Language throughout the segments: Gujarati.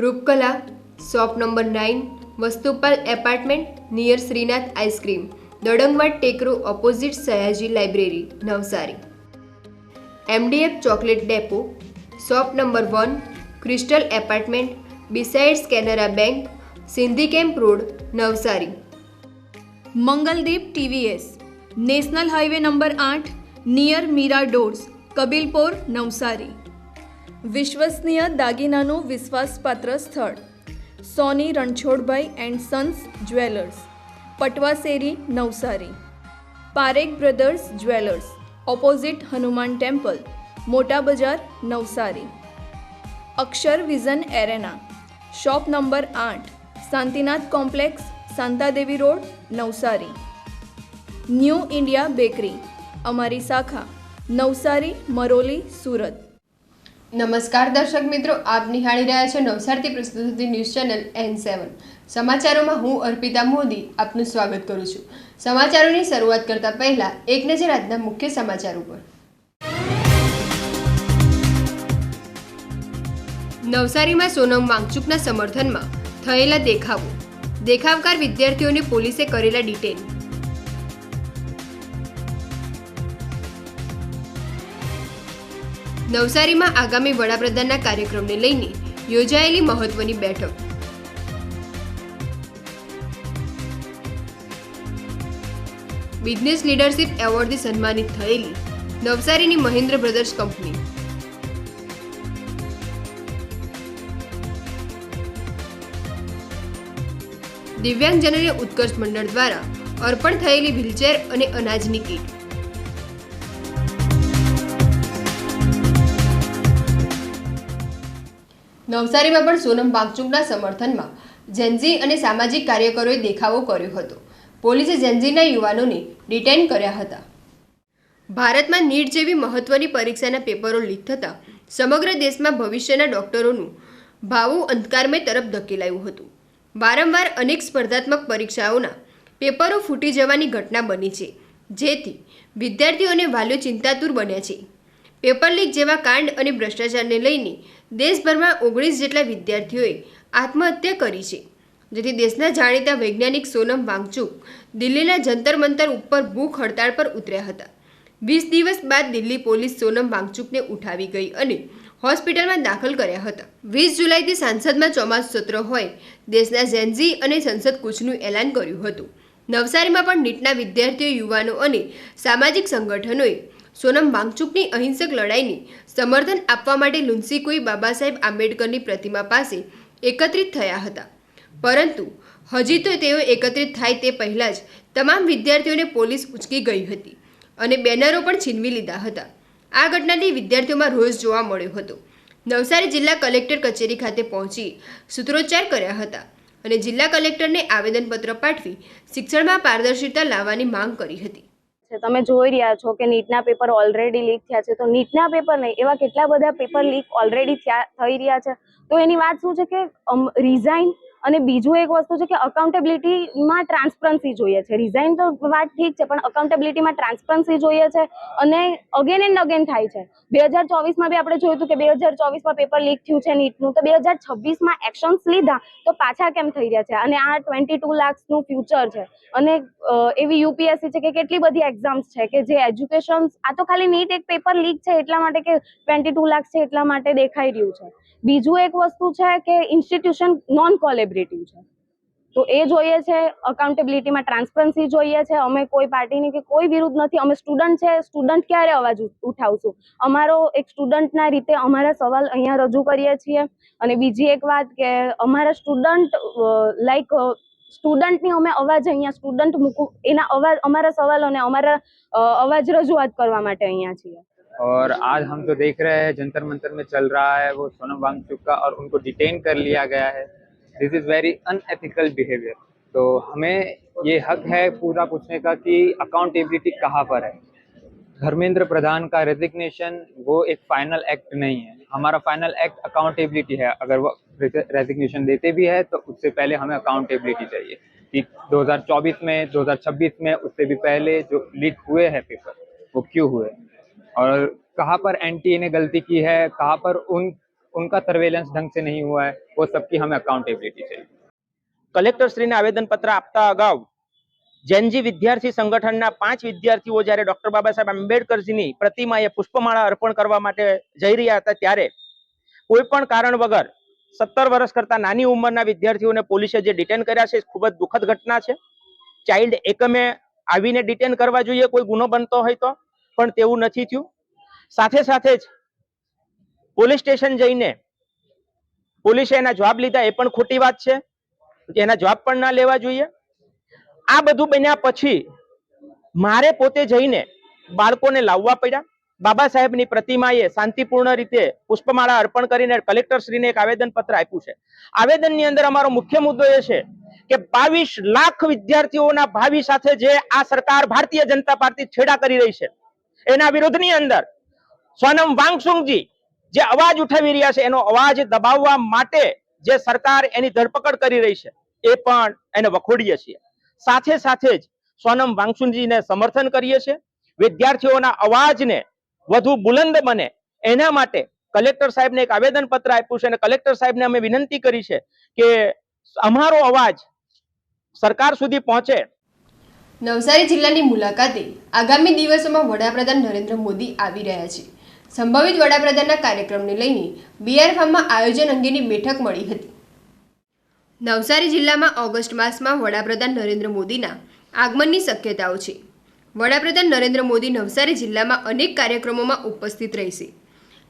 Roopkala, shop number 9, Vastupal apartment near Shrinath ice cream, Dadangwad Tekro opposite Sayaji library, Navsari. MDF chocolate depot, shop number 1, crystal apartment besides Canara bank, Sindhi camp road, Navsari. Mangaldeep TVS, national highway number 8 near Meera doors, Kabilpor, Navsari. विश्वसनीय दागीनाનું વિશ્વાસપાત્ર સ્થળ Soni Ranchhodbhai and sons jewellers, Patvasheri, Navsari. Parekh brothers jewellers, opposite Hanuman temple, મોટા બજાર, Navsari. Akshar vision arena, shop number 8, Shantinath complex, Shantadevi road, Navsari. New India bakery, અમારી શાખા નવસારી, મરોલી, સુરત। નમસ્કાર દર્શક મિત્રો, આપ નિહાળી રહ્યા છો નવસારીથી પ્રસ્તુત થતી ન્યૂઝ ચેનલ N7 સમાચારોમાં હું અર્પિતા મોદી આપનું સ્વાગત કરું છું। સમાચારોની શરૂઆત કરતા પહેલા એક નજર આજના મુખ્ય સમાચાર ઉપર। નવસારીમાં સોનમ વાંગચુકના સમર્થનમાં થયેલા દેખાવો, દેખાવકાર વિદ્યાર્થીઓને પોલીસે કરેલા ડિટેન। નવસારીમાં આગામી વડાપ્રધાનના કાર્યક્રમને લઈને યોજાયેલી મહત્વની બેઠક। બિઝનેસ લીડરશિપ એવોર્ડથી સન્માનિત થયેલી નવસારીની મહેન્દ્ર બ્રધર્સ કંપની। દિવ્યાંગજનોને ઉત્કર્ષ મંડળ દ્વારા અર્પણ થયેલી વ્હીલચેર અને અનાજની કીટ। નવસારીમાં પણ સોનમ વાંગચુકના સમર્થનમાં જેનઝી અને સામાજિક કાર્યકરોએ દેખાવો કર્યો હતો। પોલીસે જેનઝીના યુવાનોને ડિટેન કર્યા હતા। ભારતમાં નીટ જેવી મહત્વની પરીક્ષાના પેપરો લીક થતાં સમગ્ર દેશમાં ભવિષ્યના ડોક્ટરોનું ભાવું અંધકારમય તરફ ધકેલાયું હતું। વારંવાર અનેક સ્પર્ધાત્મક પરીક્ષાઓના પેપરો ફૂટી જવાની ઘટના બની છે, જેથી વિદ્યાર્થીઓ અને વાલીઓ ચિંતાતુર બન્યા છે। પેપર લીક જેવા કાંડ અને ભ્રષ્ટાચારને લઈને દેશભરમાં 19 જેટલા વિદ્યાર્થીઓએ આત્મહત્યા કરી છે, જેથી દેશના જાણીતા વૈજ્ઞાનિક સોનમ વાંગચુક દિલ્હીના જંતર મંતર ઉપર ભૂખ હડતાળ પર ઉતર્યા હતા। 20 દિવસ બાદ દિલ્હી પોલીસ સોનમ વાંગચુકને ઉઠાવી ગઈ અને હોસ્પિટલમાં દાખલ કર્યા હતા। 20 જુલાઈથી સાંસદમાં ચોમાસું સત્ર હોય દેશના જેનઝી અને સંસદ કૂચનું એલાન કર્યું હતું। નવસારીમાં પણ નીટના વિદ્યાર્થીઓ, યુવાનો અને સામાજિક સંગઠનોએ સોનમ વાંગચુકની અહિંસક લડાઈને સમર્થન આપવા માટે લુન્સીકુઈ બાબા સાહેબ આંબેડકરની પ્રતિમા પાસે એકત્રિત થયા હતા, પરંતુ હજી તો તેઓ એકત્રિત થાય તે પહેલાં જ તમામ વિદ્યાર્થીઓને પોલીસ ઉંચકી ગઈ હતી અને બેનરો પણ છીનવી લીધા હતા। આ ઘટનાથી વિદ્યાર્થીઓમાં રોષ જોવા મળ્યો હતો। નવસારી જિલ્લા કલેક્ટર કચેરી ખાતે પહોંચી સૂત્રોચ્ચાર કર્યા હતા અને જિલ્લા કલેક્ટરને આવેદનપત્ર પાઠવી શિક્ષણમાં પારદર્શિતા લાવવાની માંગ કરી હતી। તમે જોઈ રહ્યા છો કે નીટના પેપર ઓલરેડી લીક થયા છે, તો નીટના પેપર નહીં, એવા કેટલા બધા પેપર લીક ઓલરેડી થઈ રહ્યા છે। તો એની વાત શું છે કે રિઝાઇન, અને બીજું એક વસ્તુ છે કે અકાઉન્ટેબિલિટીમાં ટ્રાન્સપરન્સી જોઈએ છે। રિઝાઇન તો વાત ઠીક છે, પણ અકાઉન્ટેબિલિટીમાં ટ્રાન્સપરન્સી જોઈએ છે અને અગેન એન્ડ અગેન થાય છે। 2024માં બી આપણે જોયું હતું કે 2024માં પેપર લીક થયું છે નીટનું, તો 2026માં એક્શન્સ લીધા તો પાછા કેમ થઈ રહ્યા છે? અને આ 22 લાખનું ફ્યુચર છે, અને એવી UPSC છે કે કેટલી બધી એક્ઝામ્સ છે કે જે એજ્યુકેશન, આ તો ખાલી નીટ એક પેપર લીક છે એટલા માટે કે 22 લાખ છે એટલા માટે દેખાઈ રહ્યું છે। બીજું એક વસ્તુ છે કે ઇન્સ્ટિટ્યુશન નોન કોલેબરેટિવ છે, તો એ જોઈએ છે। અકાઉન્ટેબિલિટીમાં ટ્રાન્સપરન્સી જોઈએ છે। અમે કોઈ પાર્ટીની કે કોઈ વિરુદ્ધ નથી, અમે સ્ટુડન્ટ છે, સ્ટુડન્ટ ક્યારે અવાજ ઉઠાવશું? અમારો એક સ્ટુડન્ટના રીતે અમારા સવાલ અહીંયા રજૂ કરીએ છીએ। અને બીજી એક વાત કે અમારા સ્ટુડન્ટ સ્ટુડન્ટની અમે અવાજ અહીંયા સ્ટુડન્ટ મૂકું એના અવાજ, અમારા સવાલ અને અમારા અવાજ રજૂઆત કરવા માટે અહીંયા છીએ। और आज हम जो देख रहे हैं जंतर मंतर में चल रहा है वो सोनम वांगचुक का, और उनको डिटेन कर लिया गया है। This is very unethical behaviour. तो हमें ये हक है पूरा पूछने का कि अकाउंटेबिलिटी कहाँ पर है। धर्मेंद्र प्रधान का रेजिग्नेशन वो एक फाइनल एक्ट नहीं है। हमारा फाइनल एक्ट अकाउंटेबिलिटी है। अगर वो रेजिग्नेशन देते भी है तो उससे पहले हमें अकाउंटेबिलिटी चाहिए कि 2024 में, 2026 में, उससे भी पहले जो लीक हुए हैं पेपर वो क्यों हुए, और कहाँ पर एनटीए ने गलती की है, कहाँ पर उन उनका सर्वेलेंस ढंग से नहीं हुआ है, वो सबकी हमें अकाउंटेबिलिटी चाहिए। કલેક્ટરશ્રીને આવેદનપત્ર આપતા અગાઉ જેનજી વિદ્યાર્થી સંગઠનના 5 વિદ્યાર્થીઓ જ્યારે ડોક્ટર બાબા સાહેબ આંબેડકરજીની પ્રતિમાએ પુષ્પમાળા અર્પણ કરવા માટે જઈ રહ્યા હતા ત્યારે કોઈ પણ કારણ વગર 17 વર્ષ કરતા નાની ઉંમરના વિદ્યાર્થીઓને પોલીસે જે ડિટેન કર્યા છે ખૂબ જ દુઃખદ ઘટના છે. ચાઇલ્ડ એકમે આવીને ડિટેન કરવા જોઈએ કોઈ ગુનો બનતો હોય તો, પણ તેવું નથી થયું. સાથે સાથે જ પોલીસ સ્ટેશન જઈને પોલીસે એના જવાબ લીધા એ પણ ખોટી વાત છે. એના જવાબ પણ ના લેવા જોઈએ. આ બધું બન્યા પછી મારે પોતે જઈને બાળકોને લાવવા પડ્યા. બાબા સાહેબની પ્રતિમાએ શાંતિપૂર્ણ રીતે પુષ્પમાળા અર્પણ કરીને કલેક્ટરશ્રીને એક આવેદનપત્ર આપ્યું છે. આવેદનની અંદર અમારો મુખ્ય મુદ્દો એ છે કે 22 લાખ વિદ્યાર્થીઓના ભાવિ સાથે જે આ સરકાર ભારતીય જનતા પાર્ટી છેડા કરી રહી છે એના વિરોધની અંદર સોનમ વાંગચુકજી જે અવાજ ઉઠાવી રહ્યા છે એનો અવાજ દબાવવા માટે જે સરકાર એની ધરપકડ કરી રહી છે એ પણ એને વખોડીએ છીએ. સાથે સાથે જ સોનમ વાંગચુકજીને સમર્થન કરીએ છીએ. વિદ્યાર્થીઓના અવાજને વધુ બુલંદ બને એના માટે કલેક્ટર સાહેબને એક આવેદન પત્ર આપ્યું છે અને કલેક્ટર સાહેબને અમે વિનંતી કરી છે કે અમારો અવાજ સરકાર સુધી પહોંચે. નવસારી જિલ્લાની મુલાકાતે આગામી દિવસોમાં વડાપ્રધાન નરેન્દ્ર મોદી આવી રહ્યા છે. સંભવિત વડાપ્રધાનના કાર્યક્રમને લઈને બીઆર ફાર્મમાં આયોજન અંગેની બેઠક મળી હતી. નવસારી જિલ્લામાં ઓગસ્ટ માસમાં વડાપ્રધાન નરેન્દ્ર મોદીના આગમનની શક્યતાઓ છે. વડાપ્રધાન નરેન્દ્ર મોદી નવસારી જિલ્લામાં અનેક કાર્યક્રમોમાં ઉપસ્થિત રહેશે.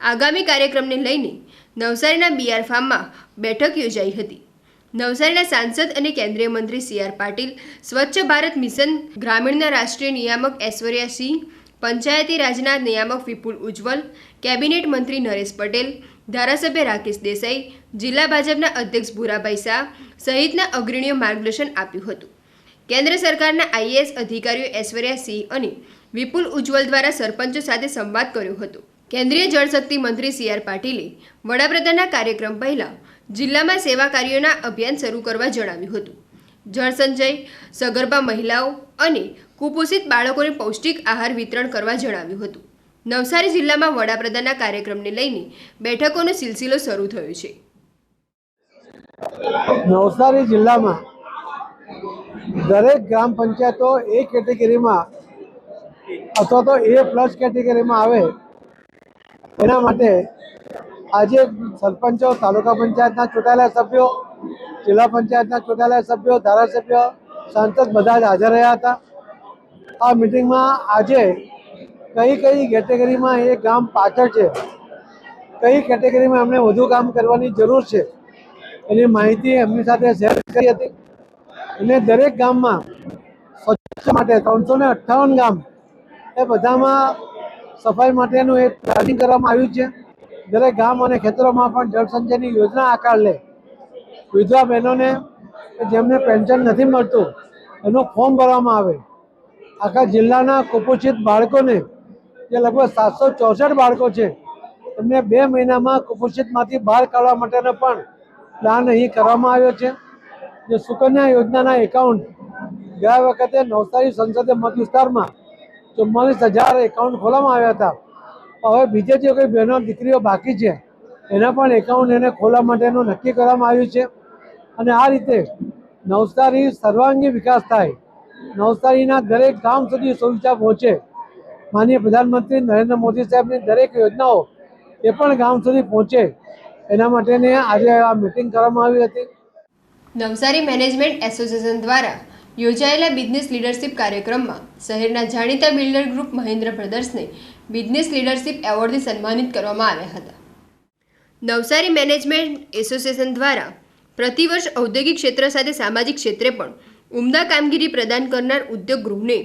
આગામી કાર્યક્રમને લઈને નવસારીના બીઆર ફાર્મમાં બેઠક યોજાઈ હતી. નવસારીના સાંસદ અને કેન્દ્રીય મંત્રી CR પાટીલ, સ્વચ્છ ભારત મિશન ગ્રામીણના રાષ્ટ્રીય નિયામક ઐશ્વર્યા સિંહ, પંચાયતી રાજના નિયામક વિપુલ ઉજ્જવલ, કેબિનેટ મંત્રી નરેશ પટેલ, ધારાસભ્ય રાકેશ દેસાઈ, જિલ્લા ભાજપના અધ્યક્ષ ભૂરાભાઈ શાહ સહિતના અગ્રણીઓ માર્ગદર્શન આપ્યું હતું. કેન્દ્ર સરકારના IAS અધિકારીઓ ઐશ્વર્યા સિંહ અને વિપુલ ઉજ્જવલ દ્વારા સરપંચો સાથે સંવાદ કર્યો હતો. કેન્દ્રીય જળશક્તિ મંત્રી CR પાટીલે વડાપ્રધાનના કાર્યક્રમ પહેલા જિલ્લામાં સેવા કાર્યોના અભિયાન શરૂ કરવા જણાવ્યું હતું. જળ સંચય, સગર્ભા મહિલાઓ અને કુપોષિત બાળકોને પૌષ્ટિક આહાર વિતરણ કરવા જણાવ્યું હતું. નવસારી જિલ્લામાં વડાપ્રધાનના કાર્યક્રમને લઈને બેઠકોનો સિલસિલો શરૂ થયો છે. નવસારી જિલ્લામાં દરેક ગ્રામ પંચાયતો એ કેટેગરીમાં અથવા તો A+ કેટેગરીમાં આવે એના માટે આજે સરપંચો, તાલુકા પંચાયતના ચૂંટાયેલા સભ્યો, જિલ્લા પંચાયતના ચૂંટાયેલા સભ્યો, ધારાસભ્યો, સાંસદ બધા જ હાજર રહ્યા હતા. આ મિટિંગમાં આજે કઈ કેટેગરીમાં એ ગામ પાછળ છે, કઈ કેટેગરીમાં એમને વધુ કામ કરવાની જરૂર છે એની માહિતી એમની સાથે શેર કરી હતી. અને દરેક ગામમાં સ્વચ્છ માટે 358 ગામ એ બધામાં સફાઈ માટેનું એક પ્લાનિંગ કરવામાં આવ્યું છે. દરેક ગામ અને ખેતરોમાં પણ જળ સંચયની યોજના આકાર લે. વિધવા બહેનોને જેમને પેન્શન નથી મળતું એનું ફોર્મ ભરવામાં આવે. આખા જિલ્લાના કુપોષિત બાળકોને જે લગભગ 764 બાળકો છે એમને 2 મહિનામાં કુપોષિતમાંથી બહાર કાઢવા માટેનો પણ પ્લાન અહીં કરવામાં આવ્યો છે. જે સુકન્યા યોજનાના એકાઉન્ટ ગયા વખતે નવસારી સંસદીય મત વિસ્તારમાં 44,000 એકાઉન્ટ ખોલવામાં આવ્યા હતા. હવે બીજે જે કોઈ બહેનો દીકરીઓ બાકી છે એના પણ એકાઉન્ટ એને ખોલવા માટેનું નક્કી કરવામાં આવ્યું છે. અને આ રીતે નવસારી સર્વાંગી વિકાસ થાય, નવસારીના દરેક ગામ સુધી સુવિધા પહોંચે, માનનીય પ્રધાનમંત્રી નરેન્દ્ર મોદી સાહેબની દરેક યોજનાઓ એ પણ ગામ સુધી પહોંચે એના માટેની આજે આ મિટિંગ કરવામાં આવી હતી. નવસારી મેનેજમેન્ટ એસોસિએશન દ્વારા યોજાયેલા બિઝનેસ લીડરશિપ કાર્યક્રમમાં શહેરના જાણીતા બિલ્ડર ગ્રુપ મહેન્દ્ર બ્રધર્સને બિઝનેસ લીડરશિપ એવોર્ડથી સન્માનિત કરવામાં આવ્યા હતા. નવસારી મેનેજમેન્ટ એસોસિએશન દ્વારા પ્રતિવર્ષ ઔદ્યોગિક ક્ષેત્ર સાથે સામાજિક ક્ષેત્રે પણ ઉમદા કામગીરી પ્રદાન કરનાર ઉદ્યોગ ગૃહને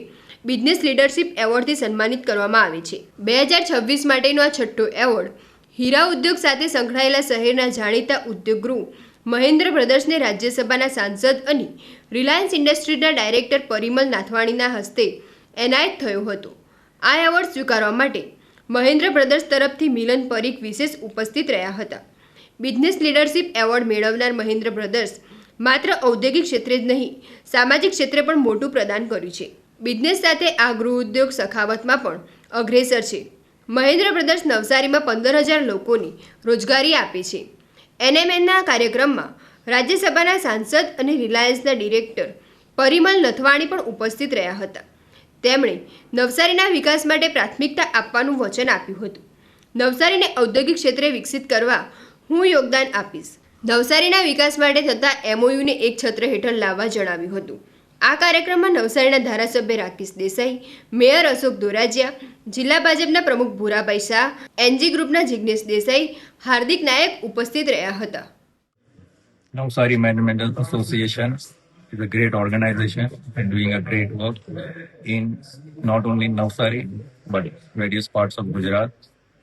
બિઝનેસ લીડરશિપ એવોર્ડથી સન્માનિત કરવામાં આવે છે. 2026 માટેનો આ છઠ્ઠો એવોર્ડ હીરા ઉદ્યોગ સાથે સંકળાયેલા શહેરના જાણીતા ઉદ્યોગ ગૃહ મહેન્દ્ર બ્રધર્સને રાજ્યસભાના સાંસદ અને રિલાયન્સ ઇન્ડસ્ટ્રીઝના ડાયરેક્ટર પરિમલ નાથવાણીના હસ્તે એનાયત થયો હતો. આ એવોર્ડ સ્વીકારવા માટે મહેન્દ્ર બ્રધર્સ તરફથી મિલન પરીખ વિશેષ ઉપસ્થિત રહ્યા હતા. બિઝનેસ લીડરશિપ એવોર્ડ મેળવનાર મહેન્દ્ર બ્રધર્સ માત્ર ઔદ્યોગિક ક્ષેત્રે જ નહીં, સામાજિક ક્ષેત્રે પણ મોટું પ્રદાન કર્યું છે. બિઝનેસ સાથે આ ગૃહ ઉદ્યોગ સખાવતમાં પણ અગ્રેસર છે. મહેન્દ્ર બ્રધર્સ નવસારીમાં 15,000 લોકોને રોજગારી આપે છે. NMNના કાર્યક્રમમાં રાજ્યસભાના સાંસદ અને રિલાયન્સના ડિરેક્ટર પરિમલ નથવાણી પણ ઉપસ્થિત રહ્યા હતા. તેમણે નવસારીના વિકાસ માટે પ્રાથમિકતા આપવાનું વચન આપ્યું હતું. નવસારીને ઔદ્યોગિક ક્ષેત્રે વિકસિત કરવા હું યોગદાન આપીશ. નવસારીના વિકાસ માટે થતા MOUને એક છત્ર હેઠળ લાવવા જણાવ્યું હતું. આ કાર્યક્રમમાં નવસારીના ધારાસભ્ય રાકેશ દેસાઈ, મેયર અશોક દોરાજીયા, જિલ્લા ભાજપના પ્રમુખ ભૂરાભાઈ શાહ, NG ગ્રુપના જિગ્નેશ દેસાઈ, હાર્દિક નાયક ઉપસ્થિત રહ્યા હતા. Navsari Environmental Association is a great organization and doing a great work in not only Navsari but various parts of Gujarat.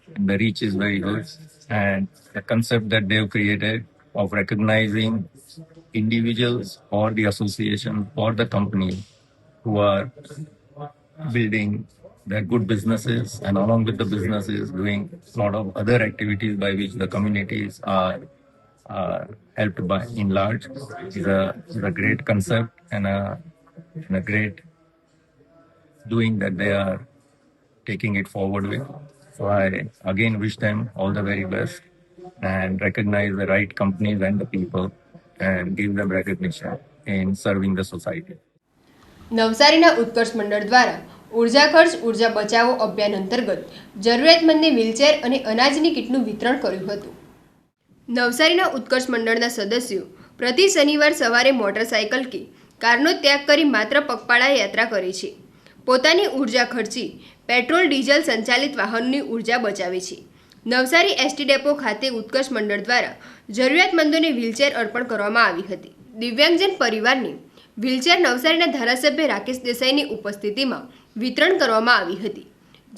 And the reach is very good, and the concept that they've created of recognizing individuals or the association or the company who are building their good businesses and along with the businesses doing a lot of other activities by which the communities are helped by in large is a great concept and a great doing that they are taking it forward with. So I again wish them all the very best and recognize the right companies and the people and give them recognition in serving the society. નવસારીના ઉત્કર્ષ મંડળ દ્વારા ઉર્જા ખર્ચ ઉર્જા બચાવો અભિયાન અંતર્ગત જરૂરિયાતમંદને વ્હીલચેર અને અનાજની કીટનું વિતરણ કર્યું હતું. નવસારીના ઉત્કર્ષ મંડળના સદસ્યો પ્રતિ શનિવાર સવારે મોટરસાયકલ કે કારનો ત્યાગ કરી માત્ર પગપાળા યાત્રા કરે છે. પોતાની ઉર્જા ખર્ચી પેટ્રોલ ડીઝલ સંચાલિત વાહનોની ઉર્જા બચાવે છે. નવસારી ST ડેપો ખાતે ઉત્કર્ષ મંડળ દ્વારા જરૂરિયાતમંદોને વ્હીલચેર અર્પણ કરવામાં આવી હતી. દિવ્યાંગજન પરિવારને વ્હીલચેર નવસારીના ધારાસભ્ય રાકેશ દેસાઈની ઉપસ્થિતિમાં વિતરણ કરવામાં આવી હતી.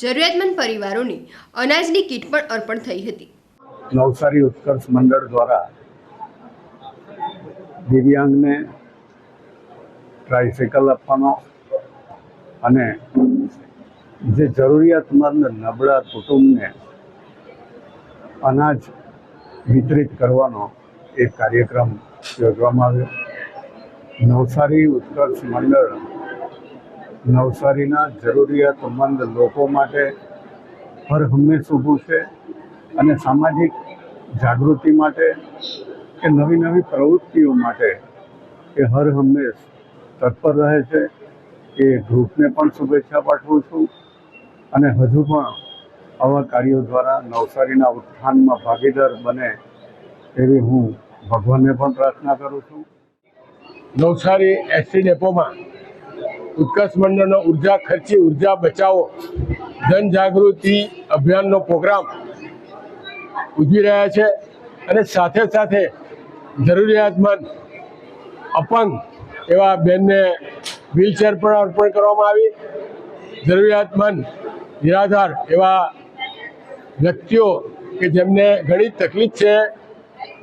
જરૂરિયાતમંદ પરિવારોને અનાજની કીટ પણ અર્પણ થઈ હતી. નવસારી ઉત્કર્ષ મંડળ દ્વારા દિવ્યાંગને ટ્રાયસિકલ આપવાનો અને જે જરૂરિયાતમંદ નબળા કુટુંબને અનાજ વિતરિત કરવાનો એક કાર્યક્રમ યોજવામાં આવ્યો. નવસારી ઉત્કર્ષ મંડળ નવસારીના જરૂરિયાતમંદ લોકો માટે હર હંમેશ ઊભું છે અને સામાજિક જાગૃતિ માટે કે નવી નવી પ્રવૃત્તિઓ માટે એ હર હંમેશ તત્પર રહે છે. એ ગ્રુપને પણ શુભેચ્છા પાઠવું છું અને હજુ પણ આવા કાર્યો દ્વારા નવસારીના ઉત્થાનમાં ભાગીદાર બને એવી હું ભગવાનને પણ પ્રાર્થના કરું છું. નવસારી ST ડેપોમાં ઉત્કર્ષ મંડળનો ઉર્જા ખર્ચી ઉર્જા બચાવો જનજાગૃતિ અભિયાનનો પ્રોગ્રામ ઉજવી રહ્યા છે અને સાથે સાથે જરૂરિયાતમંદ અપંગ એવા બેનને વ્હીલચેર પણ અર્પણ કરવામાં આવી. જરૂરિયાતમંદ નિરાધાર એવા વ્યક્તિઓ કે જેમને ઘણી તકલીફ છે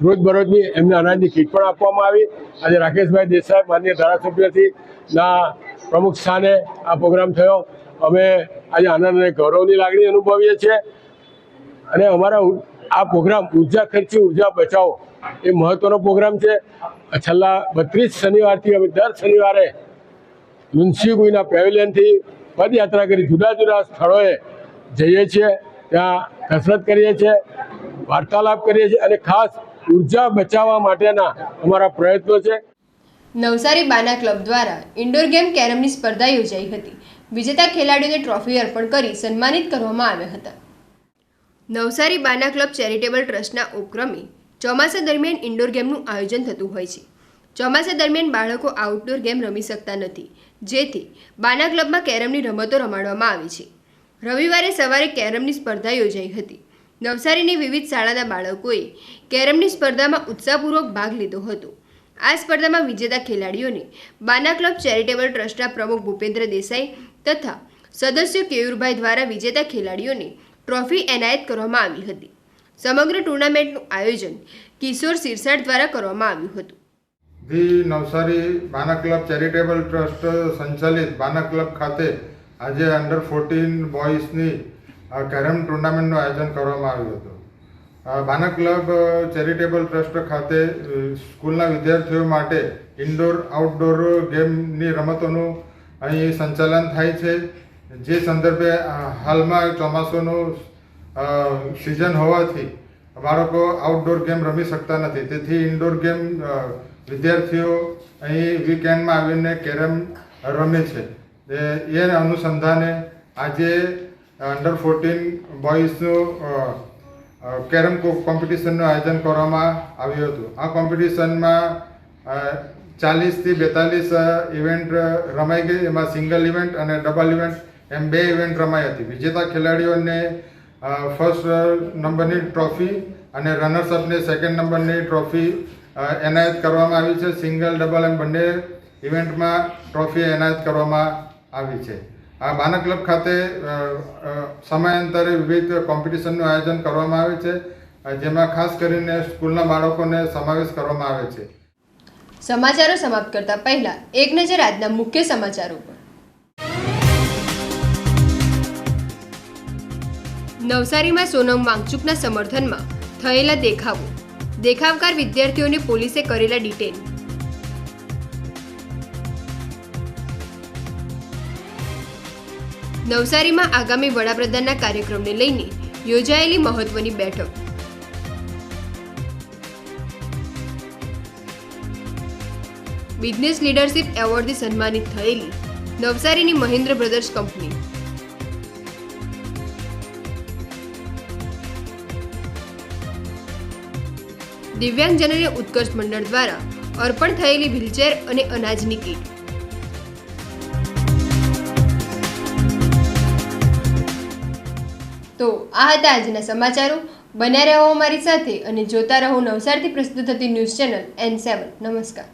રોજબરોજની, એમને અનાજની કીટ પણ આપવામાં આવી. આજે રાકેશભાઈ દેસાઈ માનનીય ધારાસભ્યથી ના પ્રમુખ સ્થાને આ પ્રોગ્રામ થયો. અમે આજે આનંદ અને ગૌરવની લાગણી અનુભવીએ છીએ અને અમારા આ પ્રોગ્રામ ઉર્જા ખર્ચી ઉર્જા બચાવો એ મહત્વનો પ્રોગ્રામ છે. છેલ્લા 32 શનિવારથી અમે દર શનિવારે લુન્સીગુઈના પેવેલિયનથી પદયાત્રા કરી જુદા જુદા સ્થળોએ જઈએ છીએ, ત્યાં કસરત કરીએ છીએ, વાર્તાલાપ કરીએ છીએ અને ખાસ ઉર્જા બચાવવા માટેના અમારા પ્રયત્નો છે. નવસારી બાના ક્લબ દ્વારા ઇન્ડોર ગેમ કેરમની સ્પર્ધા યોજાઈ હતી. વિજેતા ખેલાડીઓને ટ્રોફી અર્પણ કરી સન્માનિત કરવામાં આવ્યા હતા. નવસારી બાના ક્લબ ચેરિટેબલ ટ્રસ્ટના ઉપક્રમે ચોમાસા દરમિયાન ઇન્ડોર ગેમનું આયોજન થતું હોય છે. ચોમાસા દરમિયાન બાળકો આઉટડોર ગેમ રમી શકતા નથી, જેથી બાના ક્લબમાં કેરમની રમતો રમાડવામાં આવી છે. રવિવારે સવારે કેરમની સ્પર્ધા યોજાઈ હતી. નવસારીની વિવિધ શાળાના બાળકોએ કેરમની સ્પર્ધામાં ઉત્સાહપૂર્વક ભાગ લીધો હતો. આ સ્પર્ધામાં વિજેતા ખેલાડીઓને બાના ક્લબ ચેરિટેબલ ટ્રસ્ટના પ્રમુખ ભૂપેન્દ્ર દેસાઈ તથા સદસ્યો કેયુરભાઈ દ્વારા વિજેતા ખેલાડીઓને ટ્રોફી એનાયત કરવામાં આવી હતી. સમગ્ર ટુર્નામેન્ટનું આયોજન કિશોર સિરસાટ દ્વારા કરવામાં આવ્યું હતું. ધી નવસારી બાના ક્લબ ચેરિટેબલ ટ્રસ્ટ સંચાલિત બાના ક્લબ ખાતે આજે અંડર 14 બોયઝની કેરમ ટુર્નામેન્ટનું આયોજન કરવામાં આવ્યું હતું. બાના ક્લબ ચેરિટેબલ ટ્રસ્ટ ખાતે સ્કૂલના વિદ્યાર્થીઓ માટે ઇન્ડોર આઉટડોર ગેમની રમતોનું અહીં સંચાલન થાય છે. જે સંદર્ભે હાલમાં ચોમાસાનું સિઝન હોવાથી બાળકો આઉટડોર ગેમ રમી શકતા નથી, તેથી ઇન્ડોર ગેમ વિદ્યાર્થીઓ અહીં વીકેન્ડમાં આવીને કેરમ રમે છે. એ અનુસંધાને આજે અંડર 14 બોયઝનું કેરમ કોમ્પિટિશનનું આયોજન કરવામાં આવ્યું હતું. આ કોમ્પિટિશનમાં 40 થી 42 ઇવેન્ટ રમાઈ ગઈ. એમાં સિંગલ ઇવેન્ટ અને ડબલ ઇવેન્ટ એમ 2 ઇવેન્ટ રમાઈ હતી. વિજેતા ખેલાડીઓને ફર્સ્ટ નંબરની ટ્રોફી અને રનર્સઅપને સેકન્ડ નંબરની ટ્રોફી એનાયત કરવામાં આવી છે. સિંગલ ડબલ એમ બંને ઇવેન્ટમાં ટ્રોફી એનાયત કરવામાં આવી છે. આ બાના ક્લબ ખાતે સમયાંતરે વિવિધ કોમ્પિટિશનનું આયોજન કરવામાં આવે છે, જેમાં ખાસ કરીને સ્કૂલના બાળકોને સમાવેશ કરવામાં આવે છે. સમાચારો સમાપ્ત કરતા પહેલા એક નજર આજના મુખ્ય સમાચારો પર. નવસારીમાં સોનમ વાંગચુકના સમર્થનમાં થયેલા દેખાવો, દેખાવકાર વિદ્યાર્થીઓને પોલીસે કરેલા ડિટેન. નવસારીમાં આગામી વડાપ્રધાનના કાર્યક્રમને લઈને યોજાયેલી મહત્વની બેઠક. બિઝનેસ લીડરશિપ એવોર્ડથી સન્માનિત થયેલી નવસારીની મહેન્દ્ર બ્રધર્સ કંપની. દિવ્યાંગજનોને ઉત્કર્ષ મંડળ દ્વારા અર્પણ થયેલી વ્હીલચેર અને અનાજની કીટ. તો આ હતા આજના સમાચારો. બન્યા રહો અમારી સાથે અને જોતા રહો નવસારીથી પ્રસ્તુત થતી ન્યૂઝ ચેનલ N7. નમસ્કાર.